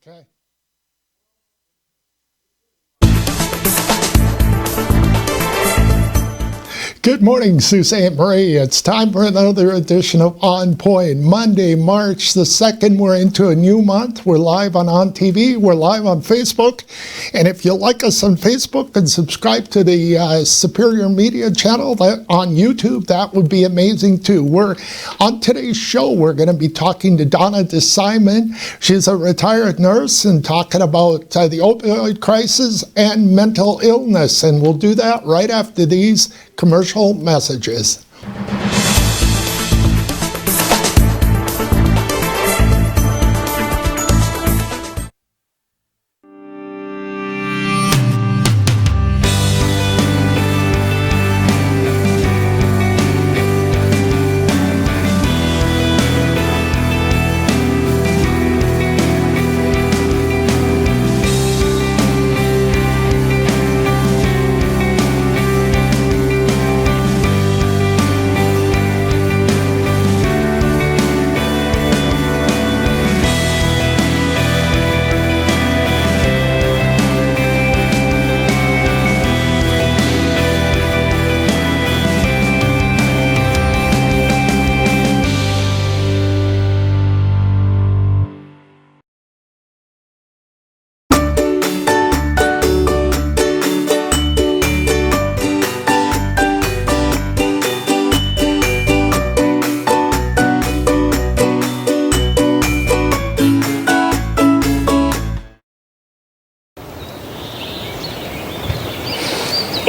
Okay. Good morning, Suzanne Marie. It's time for another edition of On Point. Monday, March the 2nd, we're into a new month. We're live on TV. We're live on Facebook. And if you like us on Facebook and subscribe to the Superior Media channel on YouTube, that would be amazing too. On today's show, we're going to be talking to Donna DeSimon. She's a retired nurse and talking about the opioid crisis and mental illness. And we'll do that right after these commercial messages.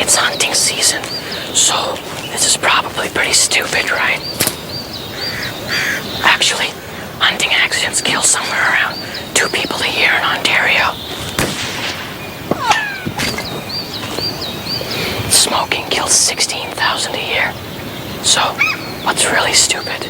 It's hunting season, so this is probably pretty stupid, right? Actually, hunting accidents kill somewhere around 2 people a year in Ontario. Smoking kills 16,000 a year. So, what's really stupid?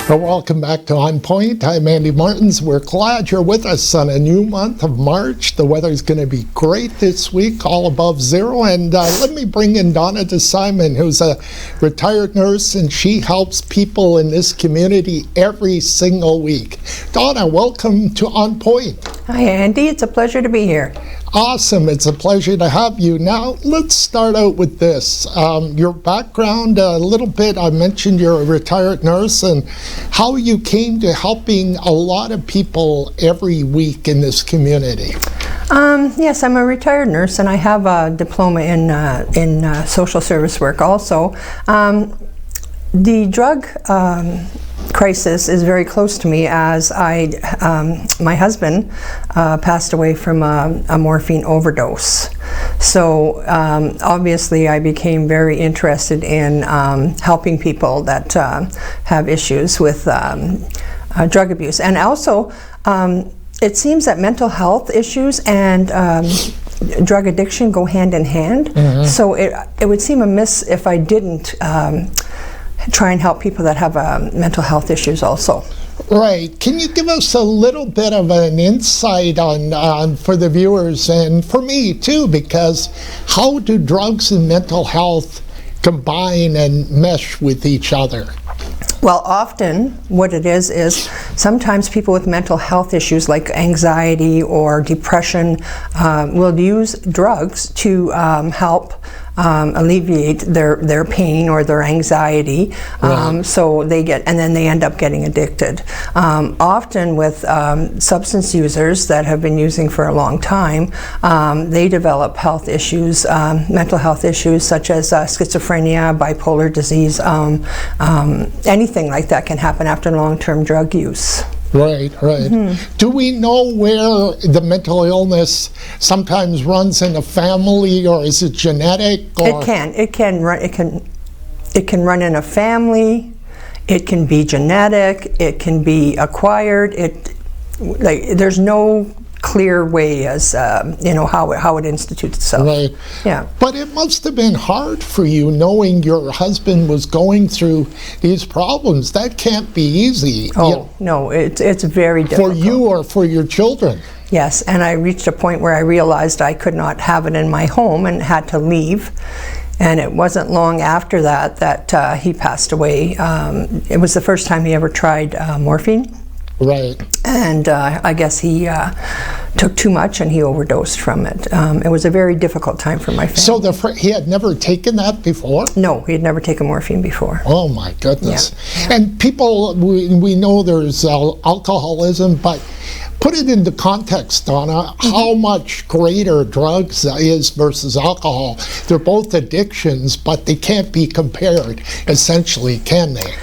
Well, welcome back to On Point. I'm Andy Martins. We're glad you're with us on a new month of March. The weather's going to be great this week, all above zero. And let me bring in Donna DeSimon, who's a retired nurse, and she helps people in this community every single week. Donna, welcome to On Point. Hi, Andy. It's a pleasure to be here. Awesome. It's a pleasure to have you. Now, let's start out with this. Your background, a little bit, I mentioned you're a retired nurse, and how you came to helping a lot of people every week in this community. Yes, I'm a retired nurse, and I have a diploma in social service work also. The drug crisis is very close to me, as my husband passed away from a morphine overdose. So obviously I became very interested in helping people that have issues with drug abuse. And also it seems that mental health issues and drug addiction go hand in hand. Mm-hmm. So it would seem amiss if I didn't try and help people that have mental health issues also. Right. Can you give us a little bit of an insight on for the viewers and for me too, because how do drugs and mental health combine and mesh with each other? Well, often what it is sometimes people with mental health issues like anxiety or depression will use drugs to help alleviate their pain or their anxiety. Right. So they then they end up getting addicted. Often with substance users that have been using for a long time, they develop health issues, mental health issues such as schizophrenia, bipolar disease, anything like that can happen after long-term drug use. Right. Do we know where the mental illness sometimes runs in a family, or is it genetic? Or? It can run in a family. It can be genetic. It can be acquired. There's no clear way as how it institutes itself. Right. Yeah. But it must have been hard for you knowing your husband was going through these problems. That can't be easy. Oh, no, it's very difficult. For you or for your children. Yes, and I reached a point where I realized I could not have it in my home and had to leave. And it wasn't long after that he passed away. It was the first time he ever tried morphine. Right. And I guess he took too much and he overdosed from it. It was a very difficult time for my family. So he had never taken that before? No, he had never taken morphine before. Oh my goodness. Yeah. And people, we know there's alcoholism, but put it into context, Donna. How much greater drugs is versus alcohol? They're both addictions, but they can't be compared, essentially, can they?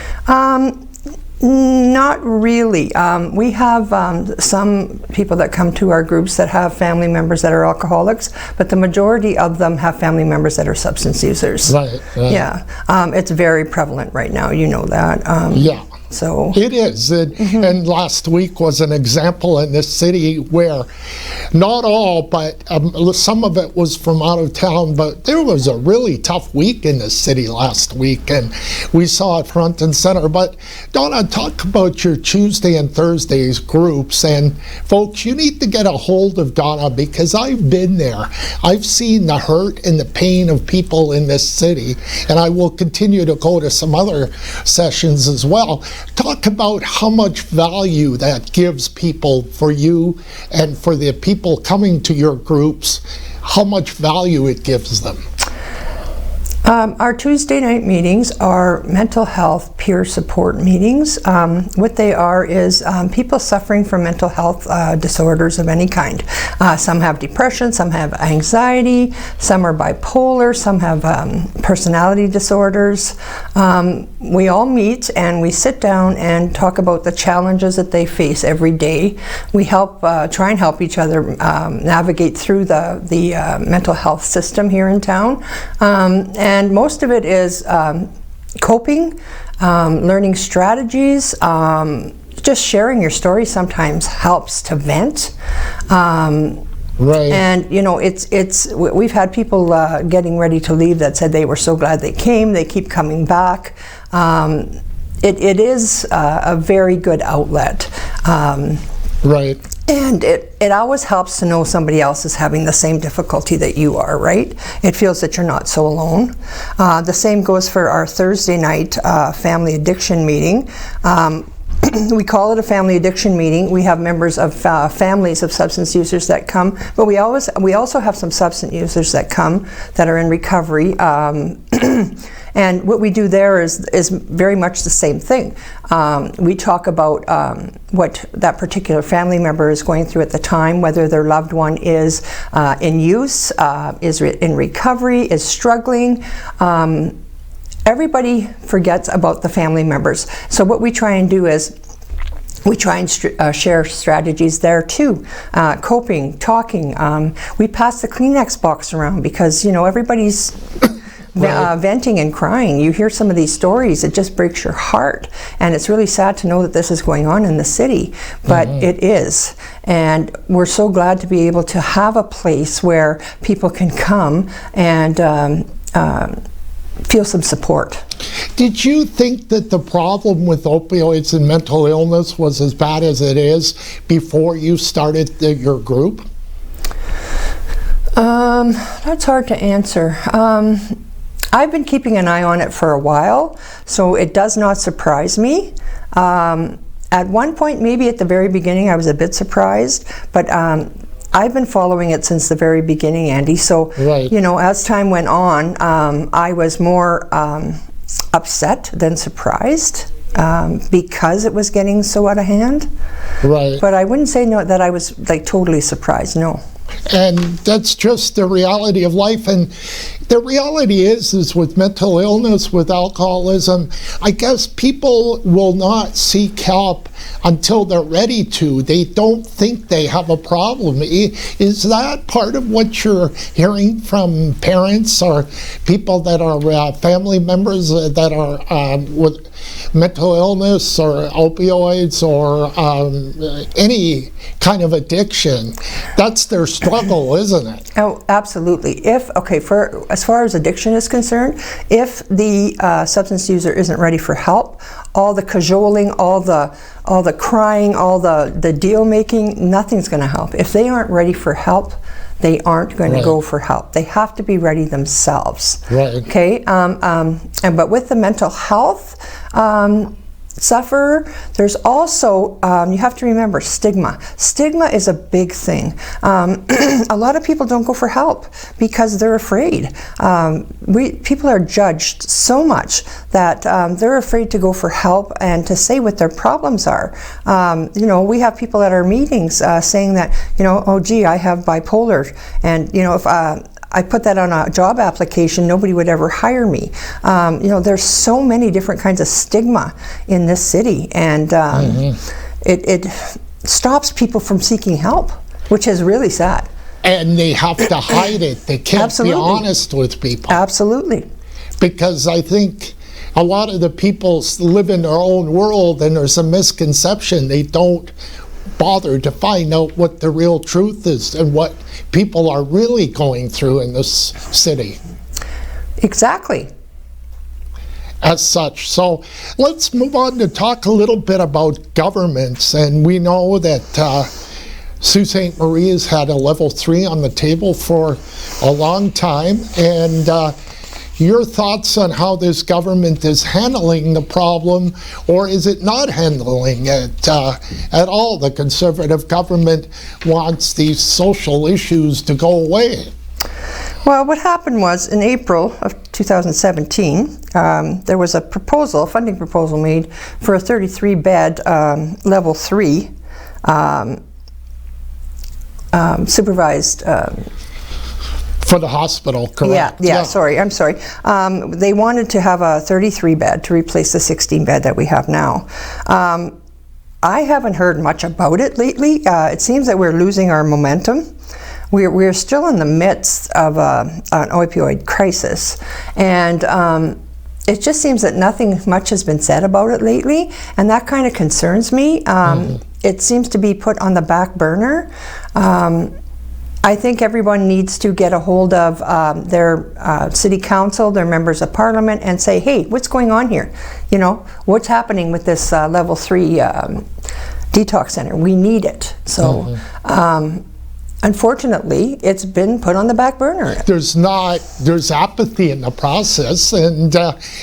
Not really. We have some people that come to our groups that have family members that are alcoholics, but the majority of them have family members that are substance users. Right. Yeah. It's very prevalent right now, you know that. Yeah. So it is. And last week was an example in this city where not all, but some of it was from out of town, but there was a really tough week in this city last week, and we saw it front and center. But Donna, talk about your Tuesday and Thursdays groups, and folks, you need to get a hold of Donna, because I've been there. I've seen the hurt and the pain of people in this city, and I will continue to go to some other sessions as well. Talk about how much value that gives people, for you and for the people coming to your groups, how much value it gives them. Our Tuesday night meetings are mental health peer support meetings. What they are is people suffering from mental health disorders of any kind. Some have depression, some have anxiety, some are bipolar, some have personality disorders. We all meet and we sit down and talk about the challenges that they face every day. We help try and help each other navigate through the mental health system here in town. And most of it is coping, learning strategies, just sharing your story sometimes helps to vent. Right. And you know, we've had people getting ready to leave that said they were so glad they came. They keep coming back. It is a very good outlet. Right. And it always helps to know somebody else is having the same difficulty that you are, right? It feels that you're not so alone. The same goes for our Thursday night family addiction meeting. We call it a family addiction meeting. We have members of families of substance users that come, but we also have some substance users that come that are in recovery. And what we do there is very much the same thing. We talk about what that particular family member is going through at the time, whether their loved one is in use, is in recovery, is struggling. Everybody forgets about the family members. So what we try and do is we try and share strategies there too. Coping, talking. We pass the Kleenex box around because, you know, everybody's venting and crying. You hear some of these stories, it just breaks your heart. And it's really sad to know that this is going on in the city, but it is. And we're so glad to be able to have a place where people can come and feel some support. Did you think that the problem with opioids and mental illness was as bad as it is before you started your group? That's hard to answer. I've been keeping an eye on it for a while, so it does not surprise me. At one point, maybe at the very beginning, I was a bit surprised, but I've been following it since the very beginning, Andy. So, you know, as time went on, I was more upset than surprised because it was getting so out of hand. Right. But I wouldn't say that I was like totally surprised, no. And that's just the reality of life. And the reality is with mental illness, with alcoholism, I guess people will not seek help until they're ready to. They don't think they have a problem. Is that part of what you're hearing from parents or people that are family members that are with mental illness or opioids or any kind of addiction? That's their struggle, isn't it? Oh, absolutely. As far as addiction is concerned, if the substance user isn't ready for help, all the cajoling, all the crying, all the deal making, nothing's going to help. If they aren't ready for help, they aren't going to go for help. They have to be ready themselves. Right. Okay. But with the mental health sufferer, there's also, you have to remember, stigma. Stigma is a big thing. A lot of people don't go for help because they're afraid. People are judged so much that they're afraid to go for help and to say what their problems are. We have people at our meetings saying that, oh gee, I have bipolar, and if I put that on a job application, nobody would ever hire me. There's so many different kinds of stigma in this city, and it stops people from seeking help, which is really sad. And they have to hide it. They can't be honest with people. Absolutely. Because I think a lot of the people live in their own world, and there's a misconception. They don't bother to find out what the real truth is and what people are really going through in this city. Exactly. As such. So let's move on to talk a little bit about governments. And we know that Sault Ste. Marie has had a level 3 on the table for a long time. And your thoughts on how this government is handling the problem, or is it not handling it at all? The Conservative government wants these social issues to go away. Well, what happened was in April of 2017, there was a funding proposal made for a 33-bed level 3 supervised for the hospital, correct? Yeah. Sorry, I'm sorry. They wanted to have a 33-bed to replace the 16-bed that we have now. I haven't heard much about it lately. It seems that we're losing our momentum. We're still in the midst of an opioid crisis, and it just seems that nothing much has been said about it lately, and that kind of concerns me. It seems to be put on the back burner. I think everyone needs to get a hold of their city council, their members of parliament, and say, hey, what's going on here? What's happening with this level 3 detox center? We need it. So unfortunately, it's been put on the back burner. There's apathy in the process, and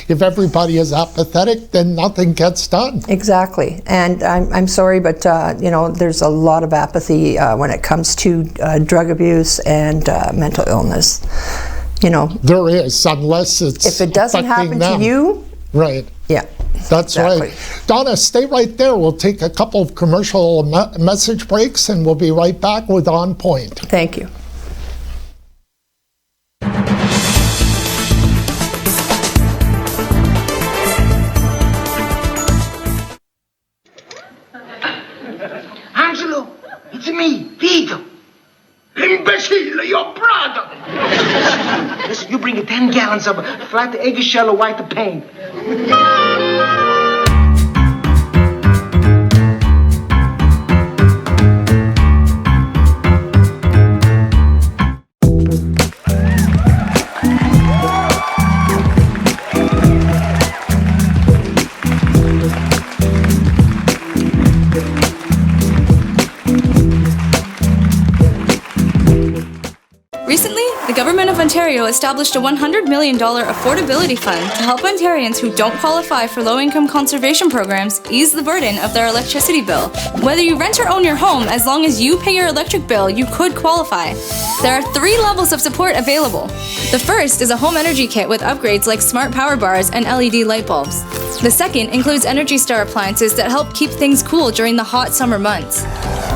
if everybody is apathetic, then nothing gets done. Exactly, and I'm sorry, but there's a lot of apathy when it comes to drug abuse and mental illness. There is, unless it's if it doesn't happen to you. Right. Yeah. That's exactly right. Donna, stay right there. We'll take a couple of commercial message breaks, and we'll be right back with On Point. Thank you. Angelo, it's me, Vito. Imbecile, your brother. Listen, you bring 10 gallons of flat eggshell or white paint. Recently, the Government of Ontario established a $100 million affordability fund to help Ontarians who don't qualify for low-income conservation programs ease the burden of their electricity bill. Whether you rent or own your home, as long as you pay your electric bill, you could qualify. There are 3 levels of support available. The first is a home energy kit with upgrades like smart power bars and LED light bulbs. The second includes Energy Star appliances that help keep things cool during the hot summer months.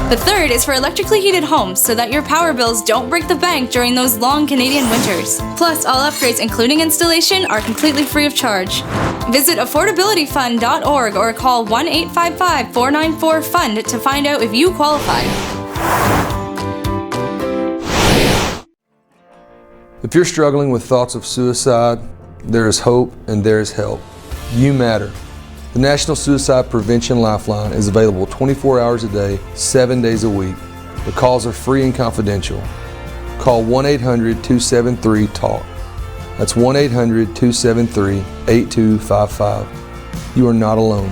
The third is for electrically heated homes so that your power bills don't break the bank during those long Canadian winters. Plus, all upgrades, including installation, are completely free of charge. Visit affordabilityfund.org or call 1-855-494-FUND to find out if you qualify. If you're struggling with thoughts of suicide, there is hope and there is help. You matter. The National Suicide Prevention Lifeline is available 24 hours a day, 7 days a week. The calls are free and confidential. Call 1-800-273-TALK. That's 1-800-273-8255. You are not alone.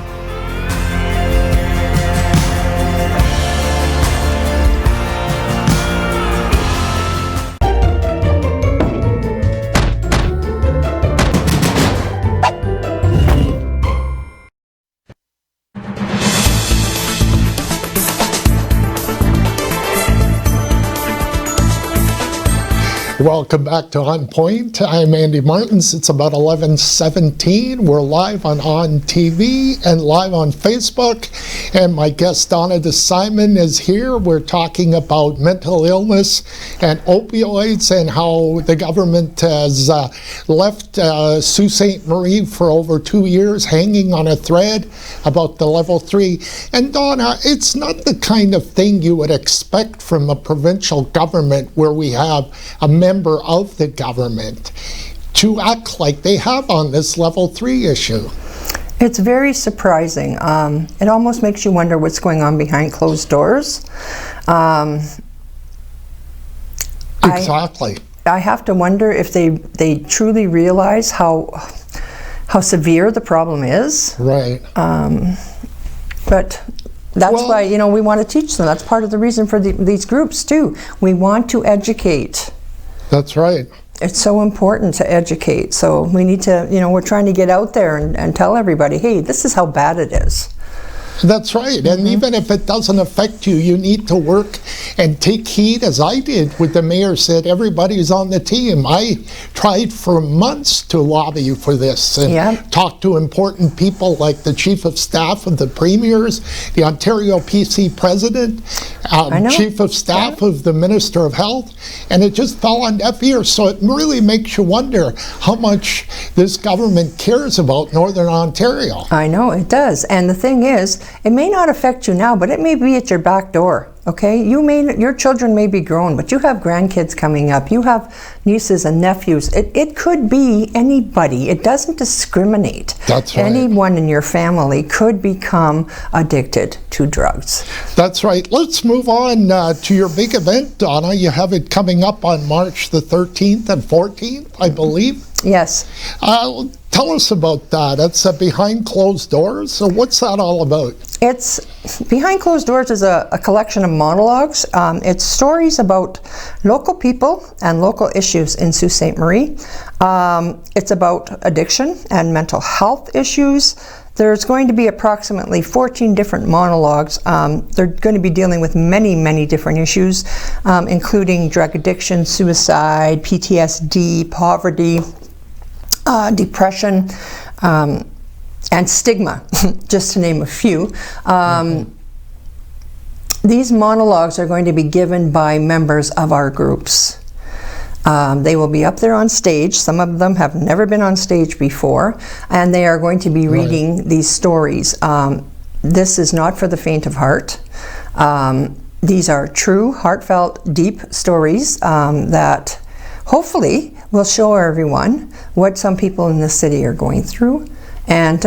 Welcome back to On Point. I'm Andy Martins. It's about 11:17. We're live on TV and live on Facebook. And my guest Donna DeSimon is here. We're talking about mental illness and opioids and how the government has left Sault Ste. Marie for over 2 years hanging on a thread about the level 3. And Donna, it's not the kind of thing you would expect from a provincial government where we have a member of the government to act like they have on this level 3 issue. It's very surprising. It almost makes you wonder what's going on behind closed doors. Exactly. I have to wonder if they truly realize how severe the problem is. Right. But that's why, you know, we want to teach them. That's part of the reason for these groups too. We want to educate. That's right. It's so important to educate. So we need to, you know, we're trying to get out there and tell everybody, hey, this is how bad it is. That's right. And even if it doesn't affect you, you need to work and take heed, as I did with the mayor said, everybody's on the team. I tried for months to lobby for this and talk to important people like the chief of staff of the premiers, the Ontario PC president, chief of staff of the Minister of Health, and it just fell on deaf ears. So it really makes you wonder how much this government cares about Northern Ontario. I know, it does. And the thing is, it may not affect you now, but it may be at your back door. Okay, your children may be grown, but you have grandkids coming up. You have nieces and nephews. It could be anybody. It doesn't discriminate. That's right. Anyone in your family could become addicted to drugs. That's right. Let's move on to your big event, Donna. You have it coming up on March the 13th and 14th, I believe. Yes. Tell us about that. It's behind closed doors. So what's that all about? It's Behind Closed Doors is a collection of monologues. It's stories about local people and local issues in Sault Ste. Marie. It's about addiction and mental health issues. There's going to be approximately 14 different monologues. They're going to be dealing with many, many different issues, including drug addiction, suicide, PTSD, poverty, depression, and stigma, just to name a few. These monologues are going to be given by members of our groups. They will be up there on stage. Some of them have never been on stage before, and they are going to be reading these stories. This is not for the faint of heart. These are true, heartfelt, deep stories that hopefully will show everyone what some people in the city are going through and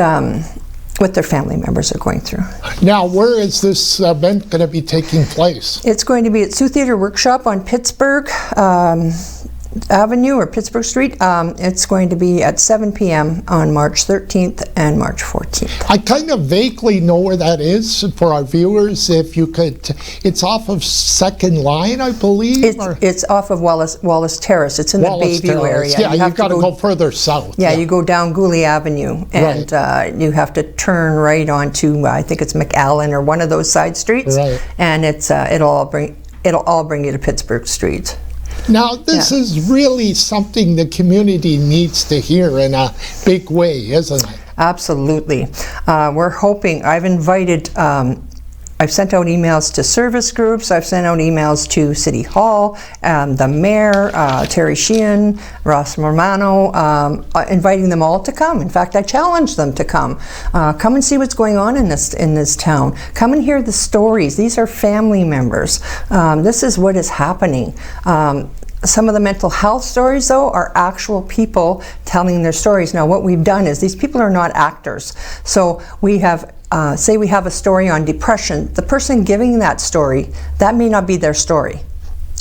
what their family members are going through. Now, where is this event going to be taking place? It's going to be at Sioux Theatre Workshop on Pittsburgh Avenue or Pittsburgh Street. It's going to be at 7 p.m. on March 13th and March 14th. I kind of vaguely know where that is for our viewers. If you could, it's off of Second Line, I believe. It's off of Wallace Terrace. It's in the Bayview area. Yeah, you've got to go further south. Yeah, you go down Gooley Avenue, and you have to turn right onto I think it's McAllen or one of those side streets, and it'll all bring you to Pittsburgh Street. Now, this is really something the community needs to hear in a big way, isn't it? Absolutely. We're hoping, I've invited I've sent out emails to service groups. I've sent out emails to City Hall, the mayor, Terry Sheehan, Ross Romano, inviting them all to come. In fact, I challenged them to come. Come and see what's going on in this town. Come and hear the stories. These are family members. This is what is happening. Some of the mental health stories, though, are actual people telling their stories. Now, what we've done is these people are not actors. So we have, say we have a story on depression. The person giving that story, that may not be their story.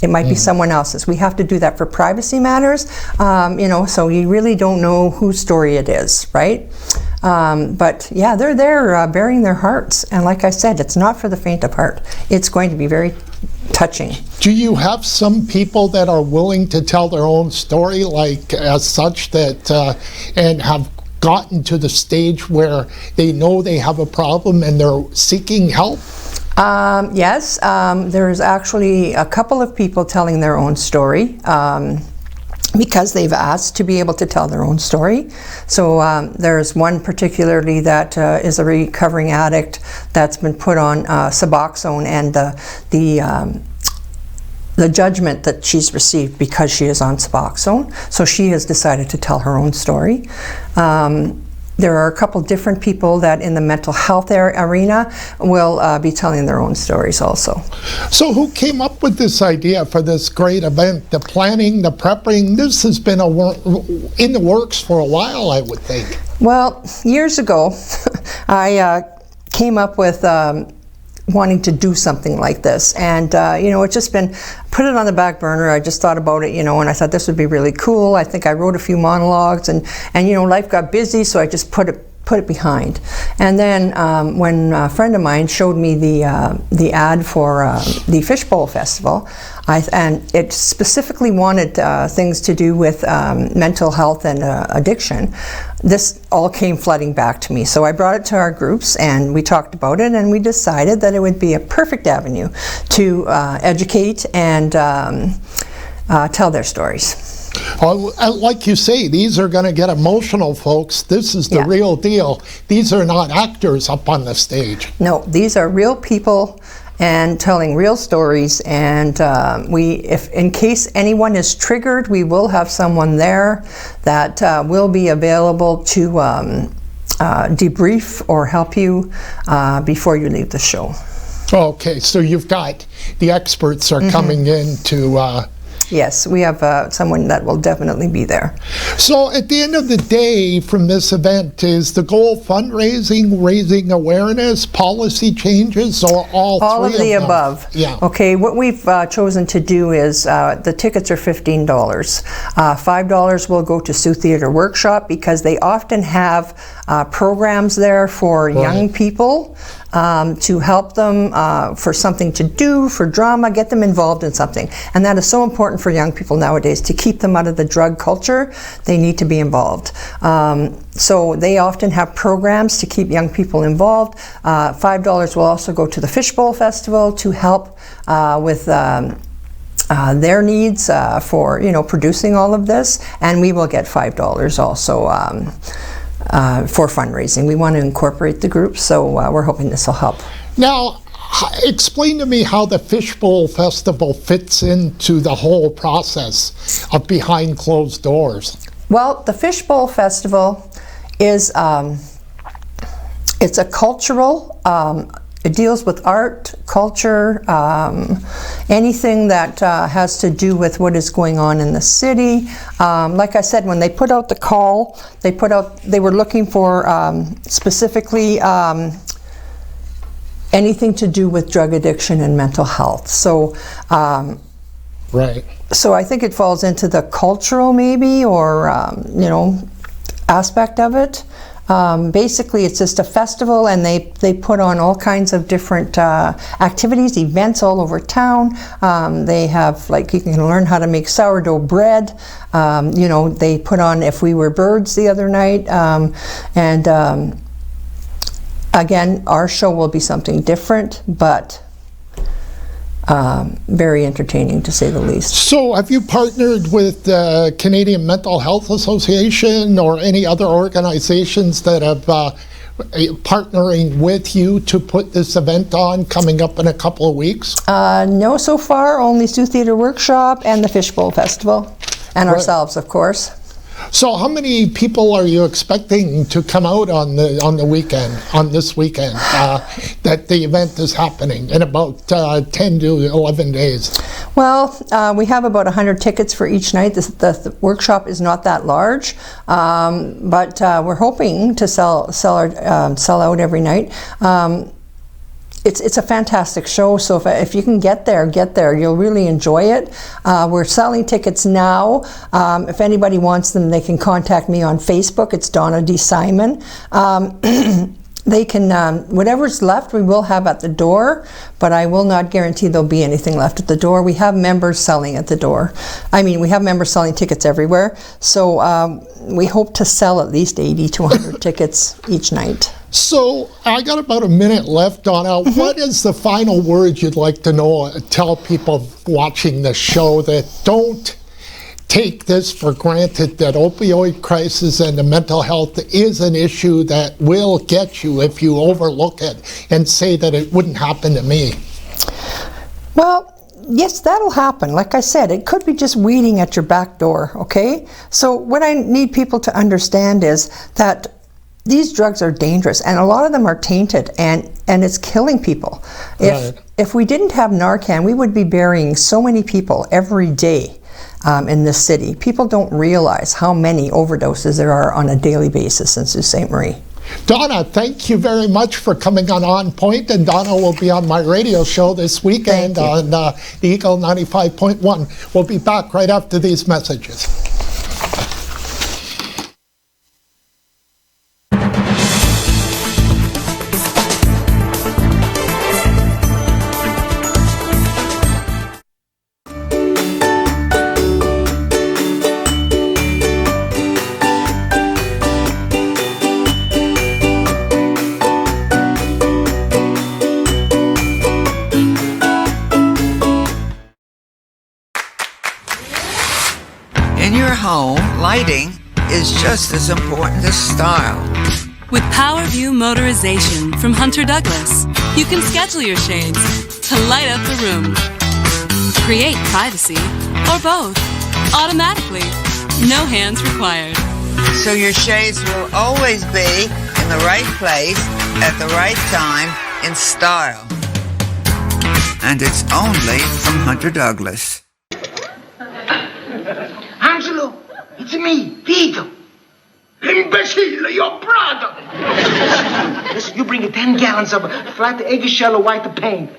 It might be someone else's. We have to do that for privacy matters, you know, so you really don't know whose story it is, right? But yeah, they're there bearing their hearts. And like I said, it's not for the faint of heart. It's going to be very touching. Do you have some people that are willing to tell their own story, like as such, that and have gotten to the stage where they know they have a problem and they're seeking help? Yes, there's actually a couple of people telling their own story because they've asked to be able to tell their own story. So there's one particularly that is a recovering addict that's been put on Suboxone, and the judgment that she's received because she is on Suboxone. So she has decided to tell her own story. There are a couple different people that in the mental health arena will be telling their own stories also. So who came up with this idea for this great event? The planning, the prepping, this has been in the works for a while, I would think. Well, years ago, I came up with wanting to do something like this, and you know, it's just been put it on the back burner. I just thought about it, you know, and I thought this would be really cool. I think I wrote a few monologues, and you know, life got busy, so I just put it behind. And then when a friend of mine showed me the ad for the Fishbowl Festival, and it specifically wanted things to do with mental health and addiction, this all came flooding back to me. So I brought it to our groups and we talked about it, and we decided that it would be a perfect avenue to educate and tell their stories. Like you say, these are going to get emotional, folks. This is the real deal. These are not actors up on the stage. No, these are real people and telling real stories, and if in case anyone is triggered, we will have someone there that will be available to debrief or help you before you leave the show. Okay, so you've got the experts are coming in to Yes, we have someone that will definitely be there. So at the end of the day from this event, is the goal fundraising, raising awareness, policy changes, or all three of the above? Yeah. Okay, what we've chosen to do is the tickets are $15. $5 will go to Sioux Theatre Workshop because they often have programs there for young people to help them for something to do, for drama, get them involved in something. And that is so important for young people nowadays to keep them out of the drug culture. They need to be involved. So they often have programs to keep young people involved. $5 will also go to the Fishbowl Festival to help with their needs for, you know, producing all of this. And we will get $5 also for fundraising. We want to incorporate the group, so we're hoping this will help. Now, explain to me how the Fishbowl Festival fits into the whole process of behind closed doors. Well, the Fishbowl Festival is it's a cultural. It deals with art, culture, anything that has to do with what is going on in the city. Like I said, when they put out the call, they were looking for specifically anything to do with drug addiction and mental health. So, right. So I think it falls into the cultural maybe, or you know, aspect of it. Basically, it's just a festival, and they put on all kinds of different activities, events all over town. They have, like, you can learn how to make sourdough bread. You know, they put on If We Were Birds the other night. Again, our show will be something different, but very entertaining, to say the least. So have you partnered with the Canadian Mental Health Association or any other organizations that have partnering with you to put this event on coming up in a couple of weeks? No, so far, only Sioux Theatre Workshop and the Fishbowl Festival, and ourselves, of course. So how many people are you expecting to come out on the weekend, on this weekend, that the event is happening in about 10 to 11 days? Well, we have about 100 tickets for each night. The workshop is not that large, but we're hoping to sell out every night. It's a fantastic show, so if you can get there. You'll really enjoy it. We're selling tickets now. If anybody wants them, they can contact me on Facebook. It's Donna DeSimon. They can, whatever's left we will have at the door, but I will not guarantee there'll be anything left at the door. We have members selling at the door. I mean, we have members selling tickets everywhere, so we hope to sell at least 80 to 100 tickets each night. So I got about a minute left, Donna. What is the final word you'd like to tell people watching the show that don't take this for granted, that opioid crisis and the mental health is an issue that will get you if you overlook it and say that it wouldn't happen to me? Well, yes, that'll happen. Like I said, it could be just weeding at your back door, okay? So what I need people to understand is that these drugs are dangerous, and a lot of them are tainted, and it's killing people. If we didn't have Narcan, we would be burying so many people every day in this city. People don't realize how many overdoses there are on a daily basis in Sault Ste. Marie. Donna, thank you very much for coming on OnPoint, and Donna will be on my radio show this weekend on the Eagle 95.1. We'll be back right after these messages. In your home, lighting is just as important as style. With PowerView Motorization from Hunter Douglas, you can schedule your shades to light up the room, create privacy, or both, automatically. No hands required. So your shades will always be in the right place at the right time in style. And it's only from Hunter Douglas. Angelo, it's me, Vito. Imbecile, your brother. Listen, you bring 10 gallons of flat eggshell or white paint.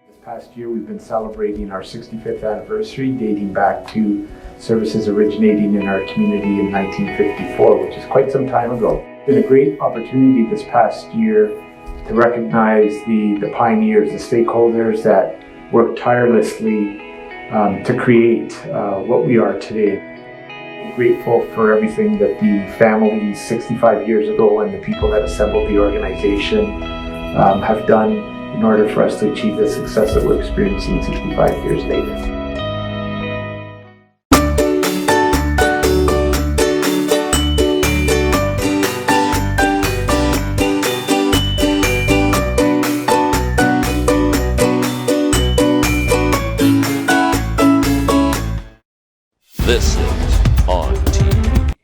This past year, we've been celebrating our 65th anniversary, dating back to services originating in our community in 1954, which is quite some time ago. It's been a great opportunity this past year to recognize the pioneers, the stakeholders that worked tirelessly to create what we are today. I'm grateful for everything that the families 65 years ago and the people that assembled the organization have done in order for us to achieve the success that we're experiencing 65 years later. This is On TV.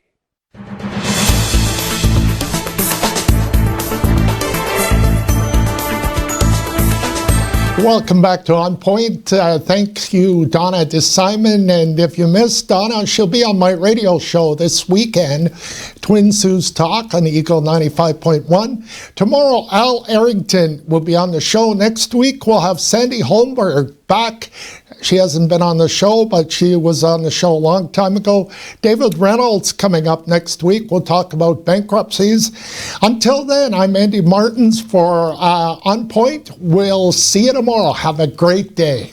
Welcome back to OnPoint. Thank you, Donna DeSimon. And if you missed Donna, she'll be on my radio show this weekend, Twin Saults Talk on Eagle 95.1. Tomorrow, Al Arrington will be on the show. Next week, we'll have Sandy Holmberg back. She hasn't been on the show, but she was on the show a long time ago. David Reynolds coming up next week. We'll talk about bankruptcies. Until then, I'm Andy Martins for OnPoint. We'll see you tomorrow. Have a great day.